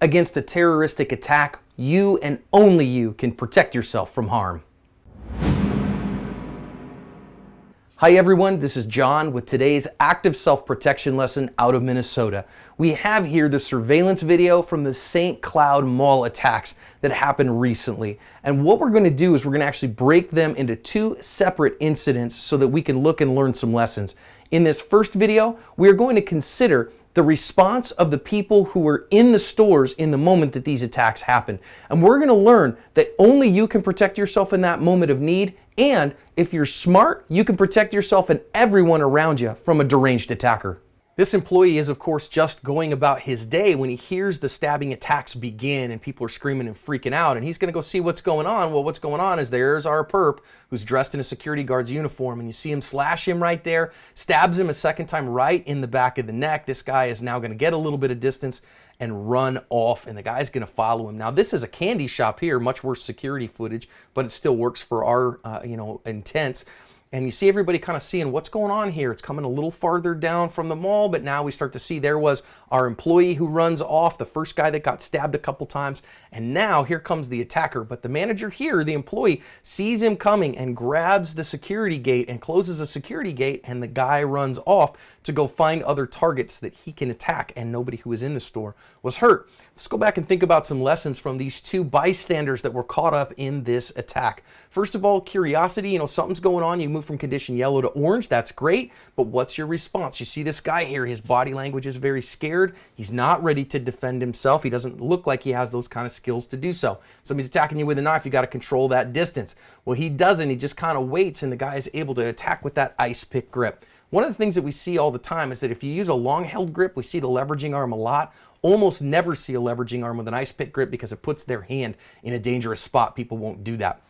Against a terroristic attack, you and only you can protect yourself from harm. Hi everyone, this is John with today's active self-protection lesson out of Minnesota. We have here the surveillance video from the St. Cloud Mall attacks that happened recently. And what we're going to do is we're going to actually break them into two separate incidents so that we can look and learn some lessons. In this first video, we are going to consider the response of the people who were in the stores in the moment that these attacks happened. And we're going to learn that only you can protect yourself in that moment of need, and if you're smart, you can protect yourself and everyone around you from a deranged attacker. This employee is, of course, just going about his day when he hears the stabbing attacks begin and people are screaming and freaking out, and he's going to go see what's going on. Well, what's going on is there's our perp who's dressed in a security guard's uniform, and you see him slash him right there, stabs him a second time right in the back of the neck. This guy is now going to get a little bit of distance and run off, and the guy's going to follow him. Now, this is a candy shop here, much worse security footage, but it still works for our intents. And you see everybody kind of seeing what's going on here. It's coming a little farther down from the mall, but now we start to see there was our employee who runs off, the first guy that got stabbed a couple times, and now here comes the attacker. But the manager here, the employee, sees him coming and grabs the security gate and closes the security gate, and the guy runs off to go find other targets that he can attack, and nobody who was in the store was hurt. Let's go back and think about some lessons from these two bystanders that were caught up in this attack. First of all, curiosity. Something's going on. You move from condition yellow to orange. That's great. But what's your response? You see this guy here, his body language is very scared. He's not ready to defend himself. He doesn't look like he has those kind of skills to do so. Somebody's attacking you with a knife. You got to control that distance. Well, he doesn't. He just kind of waits, and the guy is able to attack with that ice pick grip. One of the things that we see all the time is that if you use a long held grip, we see the leveraging arm a lot. Almost never see a leveraging arm with an ice pick grip because it puts their hand in a dangerous spot. People won't do that.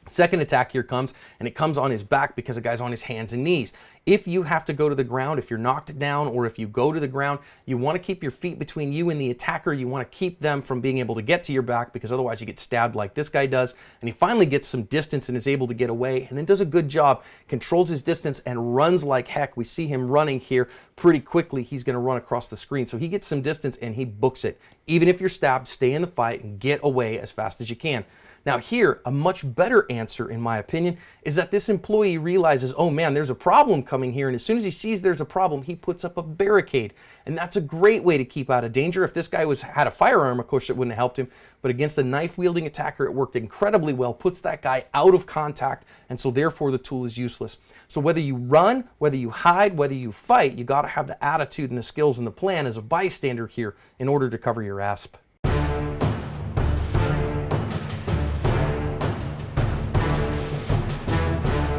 Second attack here comes, and it comes on his back because the guy's on his hands and knees. If you have to go to the ground, if you're knocked down, or if you go to the ground, you want to keep your feet between you and the attacker. You want to keep them from being able to get to your back, because otherwise you get stabbed like this guy does. And he finally gets some distance and is able to get away, and then does a good job, controls his distance and runs like heck. We see him running here pretty quickly. He's going to run across the screen. So he gets some distance and he books it. Even if you're stabbed, stay in the fight and get away as fast as you can. Now here, a much better answer, in my opinion, is that this employee realizes, oh man, there's a problem coming here. And as soon as he sees there's a problem, he puts up a barricade. And that's a great way to keep out of danger. If this guy had a firearm, of course, it wouldn't have helped him. But against a knife-wielding attacker, it worked incredibly well, puts that guy out of contact, and so therefore the tool is useless. So whether you run, whether you hide, whether you fight, you got to have the attitude and the skills and the plan as a bystander here in order to cover your ass.